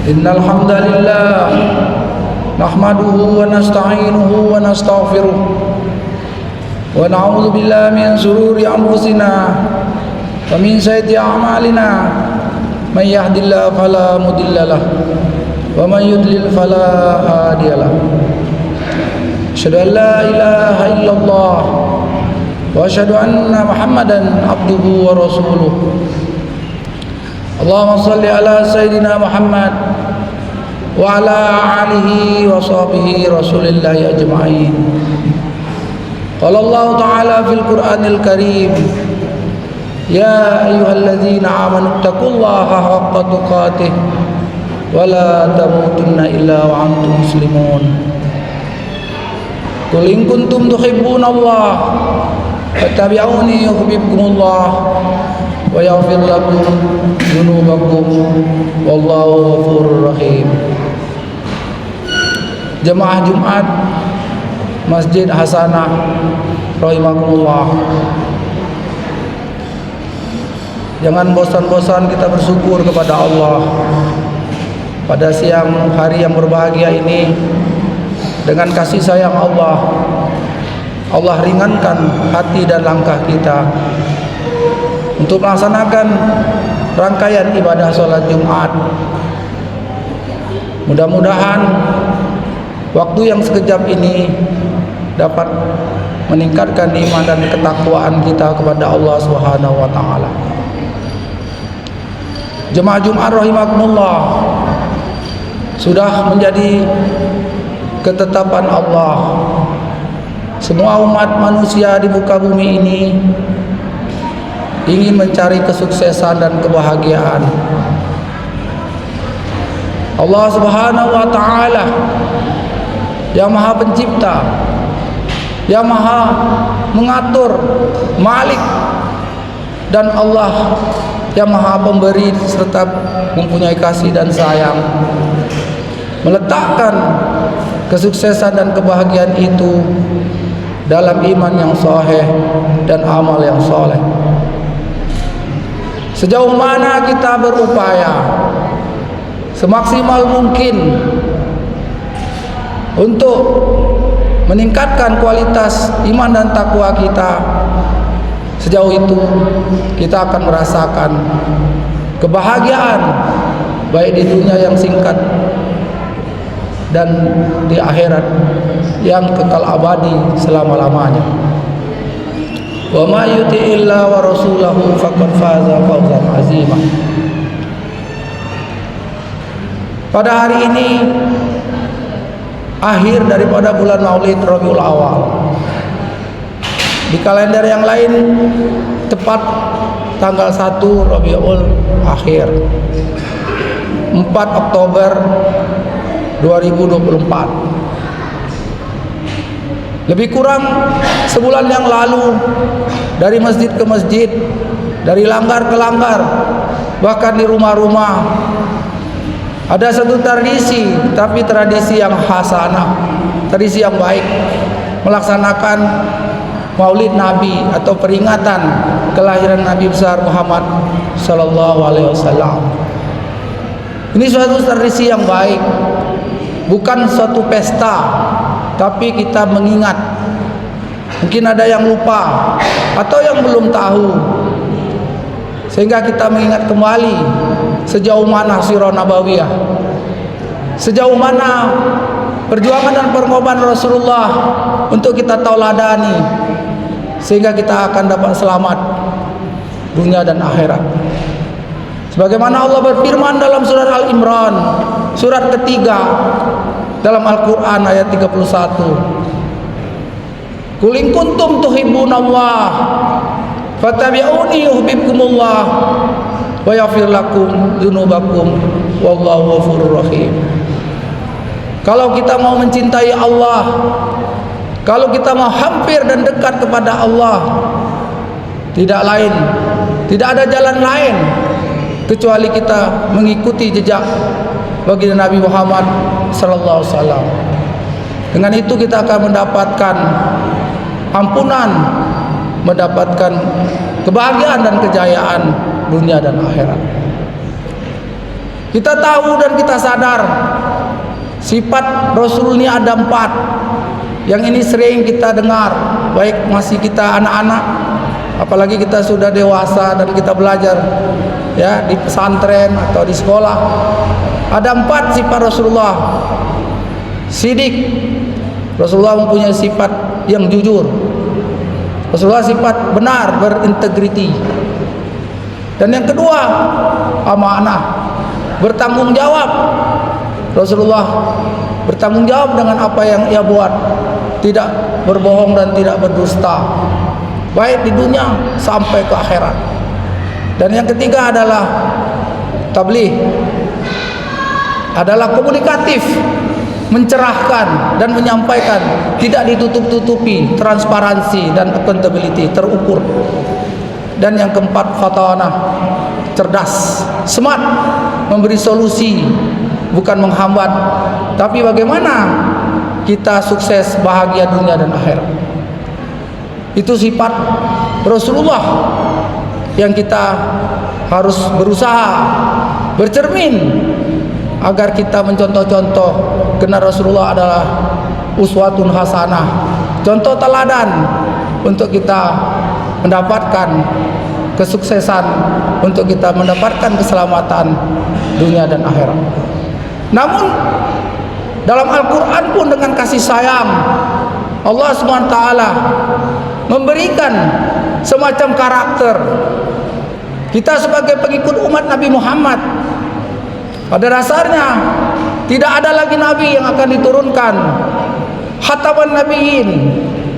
Innal hamdalillah nahmaduhu wa nasta'inuhu wa nastaghfiruh wa na'udzu billahi min shururi anfusina wa min sayyiati a'malina may yahdihillahu fala mudilla lahu wa may yudlil fala hadiya lahu. Asyhadu an la ilaha illallah wa asyhadu anna Muhammadan abduhu wa rasuluh. Allahumma shalli ala sayyidina Muhammad wa ala alihi wa sahbihi rasulillahi ajma'in. Qala Allah ta'ala fil Qur'anil Karim, ya ayyuhalladzina amanu taqullaha haqqa tuqatih wa la tamutunna illa wa antum muslimun. Qul in kuntum tuhibbunallah fattabi'uni yuhibbukumullah wa yaghfir lakum dzunubakum wallahu ghafurur rahim. Jemaah Jumat Masjid Hasanah rahimakumullah, jangan bosan-bosan kita bersyukur kepada Allah pada siang hari yang berbahagia ini. Dengan kasih sayang Allah ringankan hati dan langkah kita untuk melaksanakan rangkaian ibadah sholat Jumat. Mudah-mudahan waktu yang sekejap ini dapat meningkatkan iman dan ketakwaan kita kepada Allah Subhanahu wa taala. Jemaah Jumat rahimakumullah, sudah menjadi ketetapan Allah, semua umat manusia di muka bumi ini ingin mencari kesuksesan dan kebahagiaan. Allah Subhanahu wa taala yang Maha Pencipta, yang Maha Mengatur, Malik, dan Allah yang Maha Pemberi serta mempunyai kasih dan sayang, meletakkan kesuksesan dan kebahagiaan itu dalam iman yang sahih dan amal yang soleh. Sejauh mana kita berupaya semaksimal mungkin untuk meningkatkan kualitas iman dan takwa kita, sejauh itu kita akan merasakan kebahagiaan baik di dunia yang singkat dan di akhirat yang kekal abadi selama-lamanya. Wa ma yuti'illah wa rasulahu faqad faza fawzan azima. Pada hari ini akhir daripada bulan Maulid Rabiul Awal. Di kalender yang lain tepat tanggal 1 Rabiul Akhir, 4 Oktober 2024. Lebih kurang sebulan yang lalu, dari masjid ke masjid, dari langgar ke langgar, bahkan di rumah-rumah, ada satu tradisi, tapi tradisi yang hasanah, tradisi yang baik, melaksanakan Maulid Nabi atau peringatan kelahiran Nabi besar Muhammad sallallahu alaihi wasallam. Ini suatu tradisi yang baik, bukan suatu pesta, tapi kita mengingat. Mungkin ada yang lupa atau yang belum tahu, sehingga kita mengingat kembali sejauh mana sirah nabawiyah, sejauh mana perjuangan dan pengorbanan Rasulullah untuk kita tauladani, sehingga kita akan dapat selamat dunia dan akhirat. Sebagaimana Allah berfirman dalam surat Al-Imran, surat ketiga dalam Al-Quran ayat 31. Qul in kuntum tuhibbunallah fattabi'uni yuhibbukumullah wa yaghfir lakum dzunubakum wallahu ghafurur rahim. Kalau kita mau mencintai Allah, kalau kita mau hampir dan dekat kepada Allah, tidak lain, tidak ada jalan lain kecuali kita mengikuti jejak baginda Nabi Muhammad sallallahu alaihi wasallam. Dengan itu kita akan mendapatkan ampunan, mendapatkan kebahagiaan dan kejayaan dunia dan akhirat. Kita tahu dan kita sadar sifat Rasul ini ada 4. Yang ini sering kita dengar, baik masih kita anak-anak, apalagi kita sudah dewasa dan kita belajar ya di pesantren atau di sekolah. Ada 4 sifat Rasulullah. Sidik, Rasulullah mempunyai sifat yang jujur. Rasulullah sifat benar, berintegriti. Dan yang kedua, amanah, bertanggung jawab. Rasulullah bertanggung jawab dengan apa yang ia buat, tidak berbohong dan tidak berdusta, baik di dunia sampai ke akhirat. Dan yang ketiga adalah tabligh, adalah komunikatif, mencerahkan dan menyampaikan, tidak ditutup-tutupi, transparansi dan accountability, terukur. Dan yang keempat, fatanah, cerdas, smart, memberi solusi, bukan menghambat, tapi bagaimana kita sukses, bahagia dunia dan akhirat. Itu sifat Rasulullah yang kita harus berusaha bercermin agar kita mencontoh-contoh, karena Rasulullah adalah uswatun hasanah, contoh teladan untuk kita mendapatkan kesuksesan, untuk kita mendapatkan keselamatan dunia dan akhirat. Namun dalam Al-Quran pun dengan kasih sayang Allah SWT memberikan semacam karakter kita sebagai pengikut umat Nabi Muhammad. Pada dasarnya tidak ada lagi nabi yang akan diturunkan, khataman nabiyyin,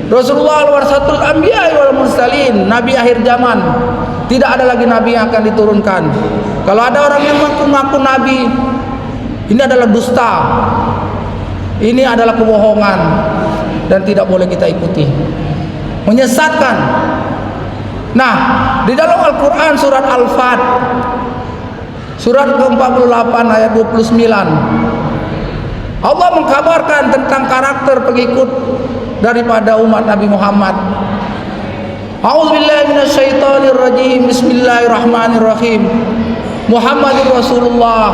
Rasulullah al-warasatul anbiya wal mursalin, nabi akhir zaman. Tidak ada lagi nabi yang akan diturunkan. Kalau ada orang yang mengaku nabi, ini adalah dusta, ini adalah kebohongan, dan tidak boleh kita ikuti, menyesatkan. Nah, di dalam Al-Quran surat Al-Fat, surat ke-48 ayat 29, Allah mengkabarkan tentang karakter pengikut daripada umat Nabi Muhammad. A'udzubillahi minasyaitonir rajim. Bismillahirrahmanirrahim. Muhammadur Rasulullah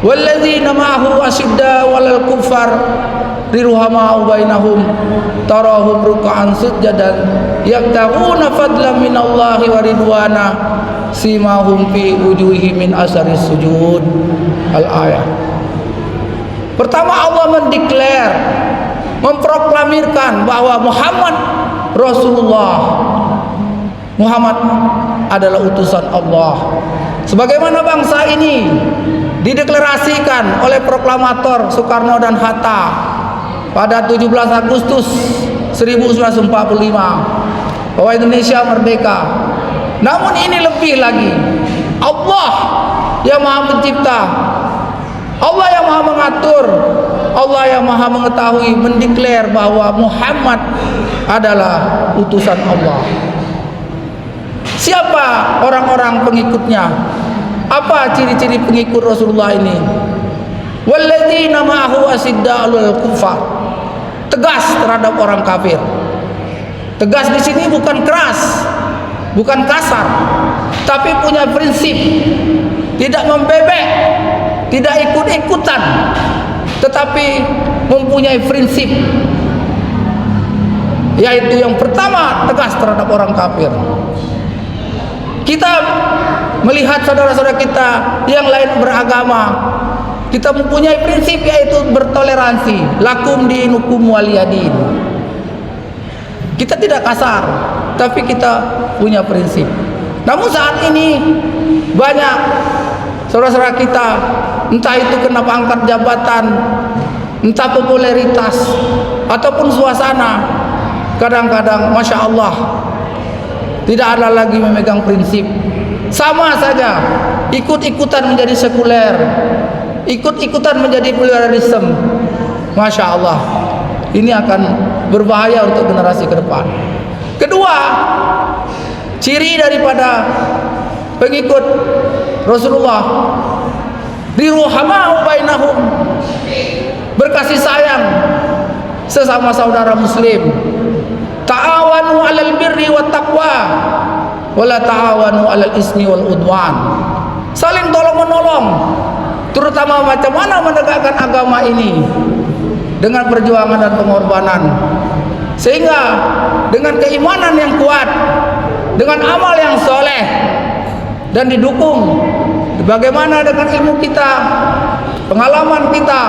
walladzina ma'ahu asyidda 'alal kuffar riruhama'u bainahum tarahum ruk'an sujjadan yabtaghuna fadlan minallahi wa ridwana simahum fi wujuhihim min asaris sujud. Al-ayat. Pertama, Allah mendeklar, memproklamirkan bahwa Muhammad Rasulullah, Muhammad adalah utusan Allah. Sebagaimana bangsa ini dideklarasikan oleh proklamator Soekarno dan Hatta pada 17 Agustus 1945 bahwa Indonesia merdeka. Namun ini lebih lagi, Allah yang Maha Pencipta, Allah yang Maha Mengatur, Allah yang Maha Mengetahui mendeklar bahwa Muhammad adalah utusan Allah. Siapa orang-orang pengikutnya? Apa ciri-ciri pengikut Rasulullah ini? Walladzina ma'ahu asyidda 'alal kuffar. Tegas terhadap orang kafir. Tegas di sini bukan keras, bukan kasar, tapi punya prinsip. Tidak membebek, tidak ikut-ikutan, tetapi mempunyai prinsip. Yaitu yang pertama, tegas terhadap orang kafir. Kita melihat saudara-saudara kita yang lain beragama, kita mempunyai prinsip yaitu bertoleransi. Lakum dinukum waliyadin. Kita tidak kasar, tapi kita punya prinsip. Namun saat ini banyak saudara-saudara kita, entah itu kena pangkat jabatan, entah popularitas ataupun suasana, kadang-kadang Masya Allah tidak ada lagi memegang prinsip. Sama saja, ikut-ikutan menjadi sekuler, ikut-ikutan menjadi pluralisme. Masya Allah, ini akan berbahaya untuk generasi ke depan. Kedua, ciri daripada pengikut Rasulullah, riruhama'u bainahum, berkasih sayang sesama saudara muslim. Ta'awanu 'alal birri wat taqwa wala ta'awanu 'alal ismi wal udwan. saling tolong-menolong, terutama macam mana menegakkan agama ini dengan perjuangan dan pengorbanan, sehingga dengan keimanan yang kuat, dengan amal yang soleh, dan didukung bagaimana dengan ilmu kita, pengalaman kita,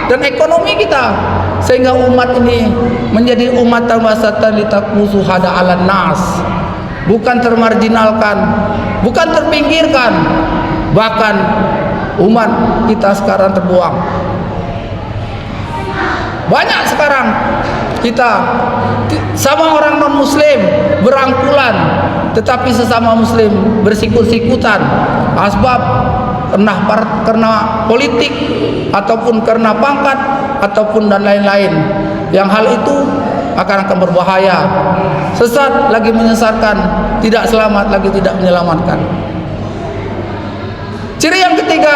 dan ekonomi kita, sehingga umat ini menjadi umat wasatan litakusu hada 'alan nas, bukan termarginalkan, bukan terpinggirkan, bahkan umat kita sekarang terbuang. Banyak sekarang kita sama orang non muslim berangkulan, tetapi sesama muslim bersikut-sikutan asbab karena politik ataupun karena pangkat ataupun dan lain-lain, yang hal itu akan berbahaya, sesat lagi menyesatkan, tidak selamat lagi tidak menyelamatkan. Ciri yang ketiga,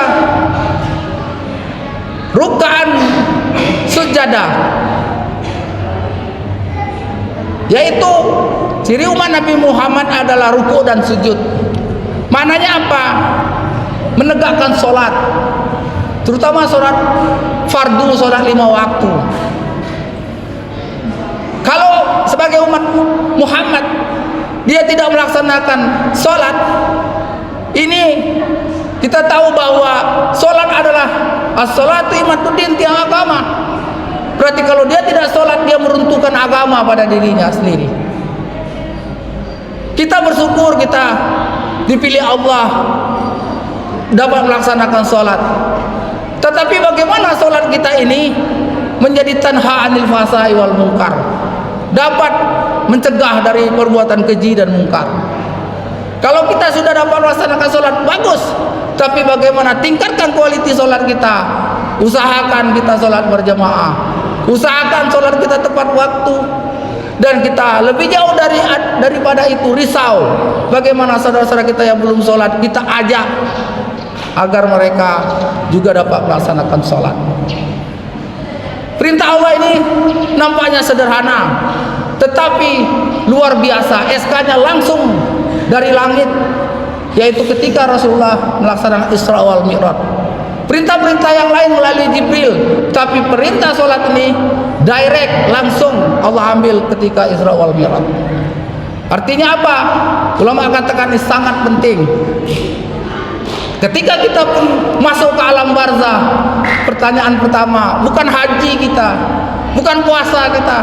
ruk'an sujadah, yaitu ciri umat Nabi Muhammad adalah ruku' dan sujud. Maknanya apa? Menegakkan sholat, terutama sholat fardu, sholat 5 waktu. Kalau sebagai umat Muhammad dia tidak melaksanakan sholat, ini kita tahu bahwa sholat adalah as-sholatu imaduddin, tiang agama. Berarti kalau dia tidak sholat, dia meruntuhkan agama pada dirinya sendiri. Kita bersyukur kita dipilih Allah dapat melaksanakan sholat. Tetapi bagaimana sholat kita ini menjadi tanha anil fahsya'i wal munkar, dapat mencegah dari perbuatan keji dan mungkar. Kalau kita sudah dapat melaksanakan sholat, bagus. Tapi bagaimana tingkatkan kualitas sholat kita? Usahakan kita sholat berjamaah, usahakan sholat kita tepat waktu, dan kita lebih jauh daripada itu risau bagaimana saudara-saudara kita yang belum sholat, kita ajak agar mereka juga dapat melaksanakan sholat. Perintah Allah ini nampaknya sederhana, tetapi luar biasa. SK-nya langsung dari langit, yaitu ketika Rasulullah melaksanakan Isra wal Mi'raj. Perintah-perintah yang lain melalui Jibril, tapi perintah sholat ini direct, langsung Allah ambil ketika Isra wal Mi'raj. Artinya apa? Ulama katakan ini sangat penting. Ketika kita pun masuk ke alam barzah, pertanyaan pertama bukan haji kita, bukan puasa kita,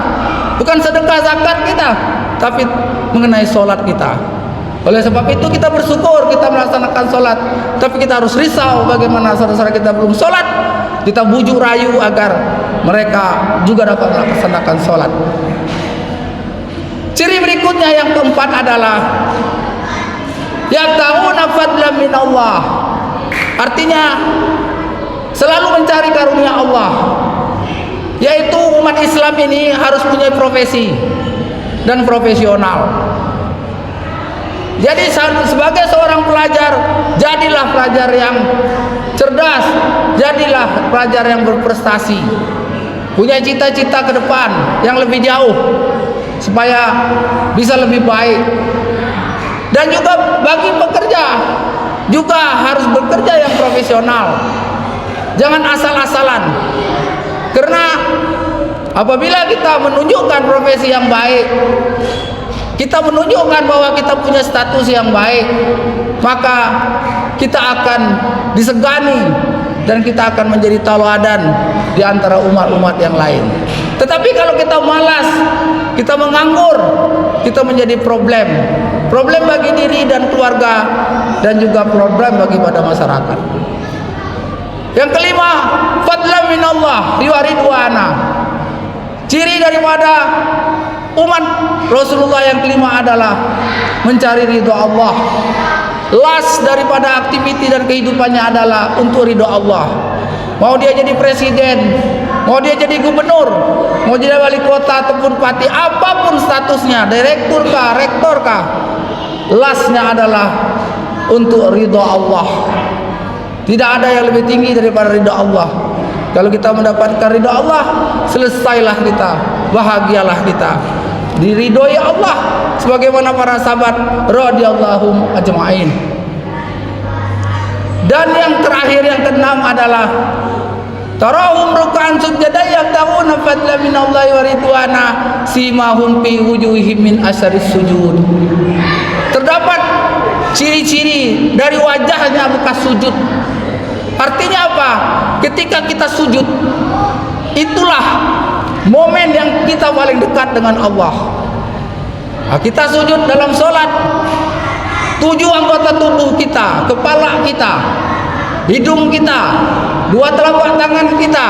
bukan sedekah zakat kita, tapi mengenai sholat kita. Oleh sebab itu kita bersyukur kita melaksanakan sholat, tapi kita harus risau bagaimana saudara-saudara kita belum sholat. Kita bujuk rayu agar mereka juga dapat melaksanakan sholat. Ciri berikutnya yang keempat adalah ya'ta'una fadlan min Allah. Artinya selalu mencari karunia Allah, yaitu umat Islam ini harus punya profesi dan profesional. Jadi sebagai seorang pelajar, jadilah pelajar yang cerdas, jadilah pelajar yang berprestasi, punya cita-cita ke depan yang lebih jauh supaya bisa lebih baik. Dan juga bagi pekerja juga harus bekerja yang profesional, jangan asal-asalan. Karena apabila kita menunjukkan profesi yang baik, kita menunjukkan bahwa kita punya status yang baik, maka kita akan disegani dan kita akan menjadi tauladan di antara umat-umat yang lain. Tetapi kalau kita malas, kita menganggur, kita menjadi problem bagi diri dan keluarga, dan juga problem bagi pada masyarakat. Yang kelima, fadlan minallah riwaridwana. Ciri daripada umat Rasulullah yang kelima adalah mencari ridho Allah. Las daripada aktiviti dan kehidupannya adalah untuk ridho Allah. Mau dia jadi presiden, mau dia jadi gubernur, mau jadi wali kota ataupun bupati, apapun statusnya, direktur kah, rektor kah, lasnya adalah untuk ridho Allah. Tidak ada yang lebih tinggi daripada ridho Allah. Kalau kita mendapatkan ridho Allah, selesailah kita, bahagialah kita, diridhoi Allah sebagaimana para sahabat radhiyallahu ajma'in. Dan yang terakhir, yang keenam adalah tarahum ruk'an sujada yabtaguna fadlan minallahi wa ridwana simahum fi wujuhihim min asaris sujud. Terdapat ciri-ciri dari wajahnya bekas sujud. Artinya apa? Ketika kita sujud, itulah momen yang kita paling dekat dengan Allah. Nah, kita sujud dalam sholat, 7 anggota tubuh kita, kepala kita, hidung kita, 2 telapak tangan kita,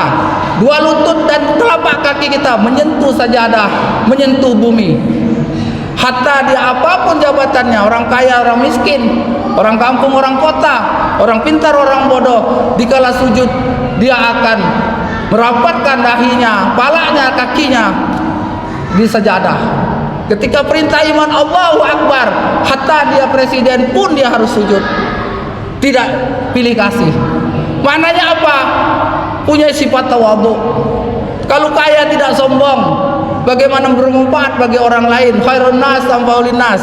2 lutut dan telapak kaki kita menyentuh sajadah, menyentuh bumi. Hatta dia apapun jabatannya, orang kaya, orang miskin, orang kampung, orang kota, orang pintar, orang bodoh, dikala sujud dia akan merapatkan dahinya, palanya, kakinya di sajadah. Ketika perintah iman Allahu Akbar, hatta dia presiden pun dia harus sujud. Tidak pilih kasih. Maknanya apa? Punya sifat tawadhu. Kalau kaya tidak sombong, bagaimana bermanfaat bagi orang lain? Khairun nas tanfa'ul nas.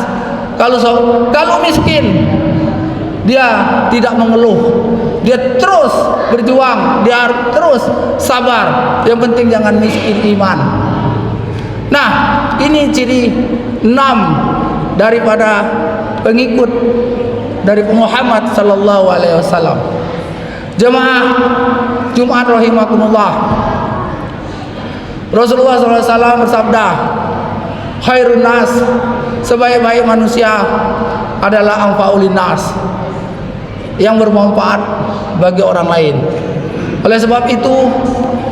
Kalau miskin, dia tidak mengeluh. Dia terus berjuang, dia terus sabar. Yang penting jangan miskin iman. Nah, ini ciri 6 daripada pengikut dari Muhammad sallallahu alaihi wasallam. Jemaah Jumat rahimakumullah. Rasulullah sallallahu alaihi wasallam bersabda, khairun nas, sebaik-baik manusia adalah anfa'ul nas, yang bermanfaat bagi orang lain. Oleh sebab itu,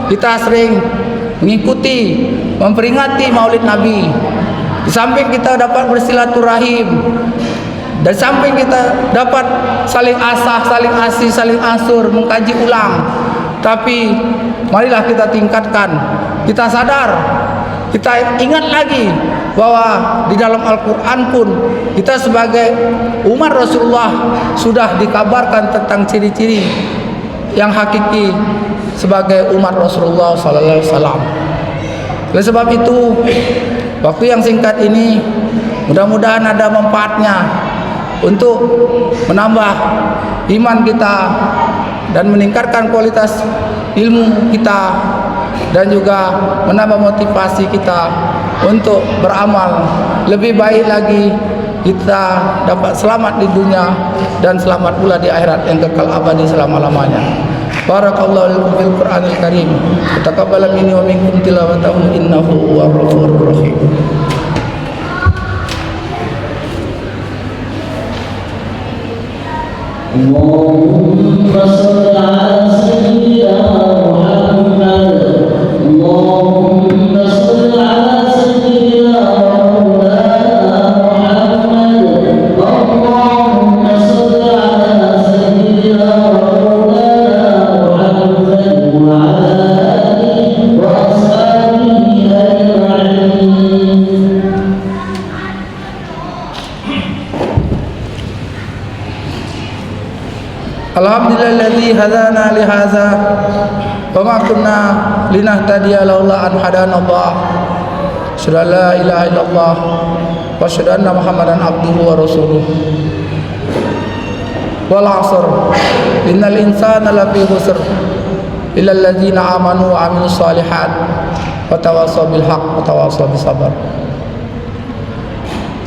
kita sering mengikuti, memperingati Maulid Nabi. Di samping kita dapat bersilaturahim, dan samping kita dapat saling asah, saling asih, saling asur, mengkaji ulang. Tapi marilah kita tingkatkan, kita sadar, kita ingat lagi bahwa di dalam Al-Quran pun kita sebagai umat Rasulullah sudah dikabarkan tentang ciri-ciri yang hakiki sebagai umat Rasulullah sallallahu alaihi wasallam. Oleh sebab itu, waktu yang singkat ini mudah-mudahan ada manfaatnya untuk menambah iman kita dan meningkatkan kualitas ilmu kita, dan juga menambah motivasi kita untuk beramal lebih baik lagi. Kita dapat selamat di dunia dan selamat pula di akhirat yang kekal abadi selama-lamanya. Barakallahu lakum fil Qur'anil Karim. Taqabbal minni wa minkum tilawatahu innahu huwar ghafurur rahim. Allahumma shalli ala sayyidina Muhammad. Allahumma shalli ala sayyidina Alhamdulillahilladzi hadana li hadza wa ma kunna linahtadiya laula an hadanallah. Asyhadu an la ilaha illallah wa asyhadu anna Muhammadan abduhu wa rasuluh. Wal 'asr innal insana lafi khusr illa alladzina amanu wa 'amilus shalihat wa tawassaw bil haqq wa tawassaw bis sabr.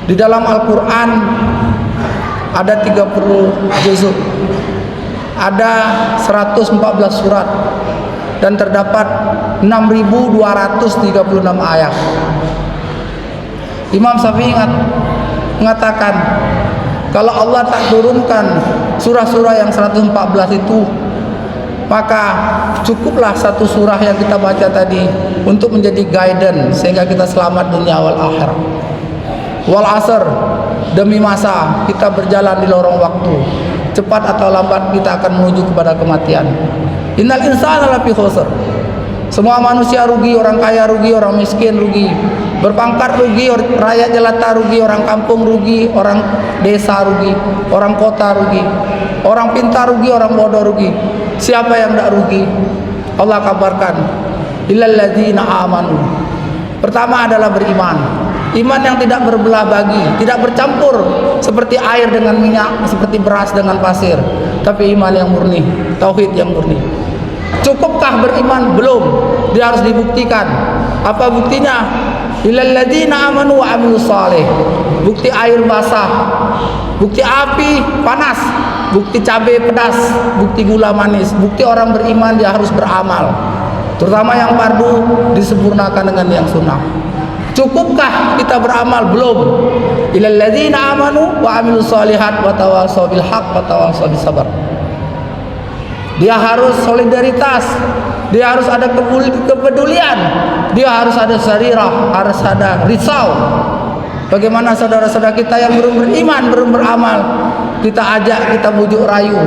Di dalam Al-Qur'an ada 30 juzuk, ada 114 surat, dan terdapat 6.236 ayat. Imam Syafi'i mengatakan, kalau Allah tak turunkan surah-surah yang 114 itu, maka cukuplah satu surah yang kita baca tadi untuk menjadi guidance sehingga kita selamat dunia wal akhirat. Wal 'asr, demi masa kita berjalan di lorong waktu, cepat atau lambat kita akan menuju kepada kematian. Innal insana lafi khusr. Semua manusia rugi, orang kaya rugi, orang miskin rugi, berpangkat rugi, rakyat jelata rugi, orang kampung rugi, orang desa rugi, orang kota rugi, orang pintar rugi, orang bodoh rugi. Siapa yang tidak rugi? Allah kabarkan, illal ladzina amanu. Pertama adalah beriman. Iman yang tidak berbelah bagi, tidak bercampur seperti air dengan minyak, seperti beras dengan pasir, tapi iman yang murni, tauhid yang murni. Cukupkah beriman? Belum. Dia harus dibuktikan. Apa buktinya? Illal ladzina amanu wa amilus shalih. Bukti air basah, bukti api panas, bukti cabai pedas, bukti gula manis. Bukti orang beriman dia harus beramal. Terutama yang fardu disempurnakan dengan yang sunnah. Cukupkah kita beramal? Belum. Illal ladzina amanu wa amilus shalihat wa tawashaw bil haqq wa tawashaw bis sabr. Dia harus solidaritas, dia harus ada kepedulian, dia harus ada sarirah, harus ada risau. Bagaimana saudara-saudara kita yang belum beriman, belum beramal, kita ajak, kita bujuk rayu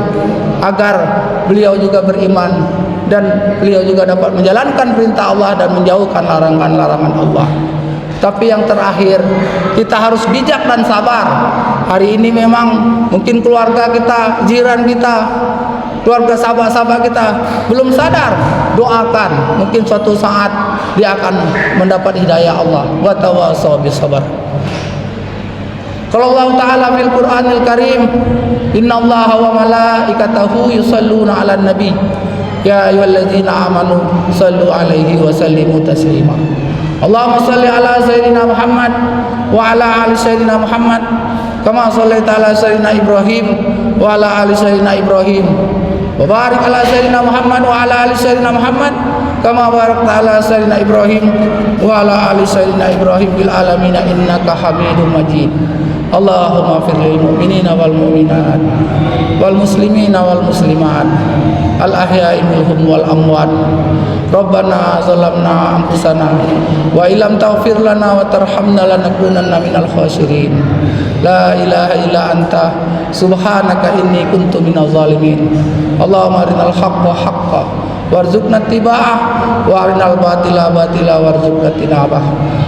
agar beliau juga beriman dan beliau juga dapat menjalankan perintah Allah dan menjauhkan larangan-larangan Allah. Tapi yang terakhir, kita harus bijak dan sabar. Hari ini memang mungkin keluarga kita, jiran kita, keluarga sahabat-sahabat kita belum sadar. Doakan, mungkin suatu saat dia akan mendapat hidayah Allah. Wa tawassaw bis sabr. Kalau Allah Ta'ala fil Qur'anil Karim, innallaha wa malaikatahu yusalluna 'alan nabi ya ayyuhalladzina amanu sallu 'alaihi wa sallimu taslima. Allahumma salli ala sayyidina Muhammad wa ala ali sayyidina Muhammad kama shallaita ala sayyidina Ibrahim wa ala ali sayyidina Ibrahim wa barik ala sayyidina Muhammad wa ala ali sayyidina Muhammad kama barakta ala sayyidina Ibrahim wa ala ali sayyidina Ibrahim bil alamin innaka Hamidum Majid. Allahumma fir lil mu'minina wal mu'minat wal muslimina wal muslimat al ahya'i minhum wal amwat. Rabbana zalamna anfusana wa illam taghfir lana wa tarhamna lanakunanna minal khasirin. La ilaha illa anta subhanaka inni kuntu minaz zalimin. Allahumma arinal haqqa haqqan warzuqna ittiba'ah wa arinal batila batila warzuqna tinabah.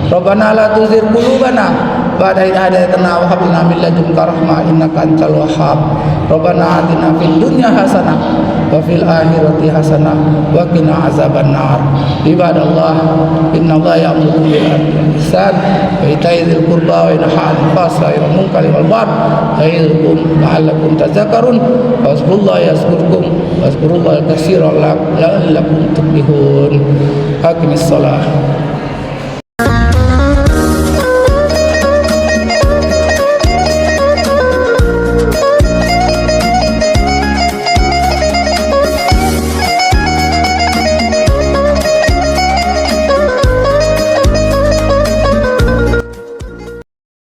Rabbana la tuzigh qulubana ba'da idh hadaytana wa hab lana min ladunka rahmah innaka antal wahhab. Rabbana atina fid dunya hasanah wa fil akhirati hasanah wa qina azabannar. Ibadallah, innallaha ya'muru bil 'adli wal ihsan wa ita'i dzil qurba wa yanha 'anil fahsya'i wal munkari wal baghi ya'idukum la'allakum tadhakkarun. Fazkurullaha yazkurkum wazkurullaha katsiran la'allakum tuflihun. Aqimis shalah.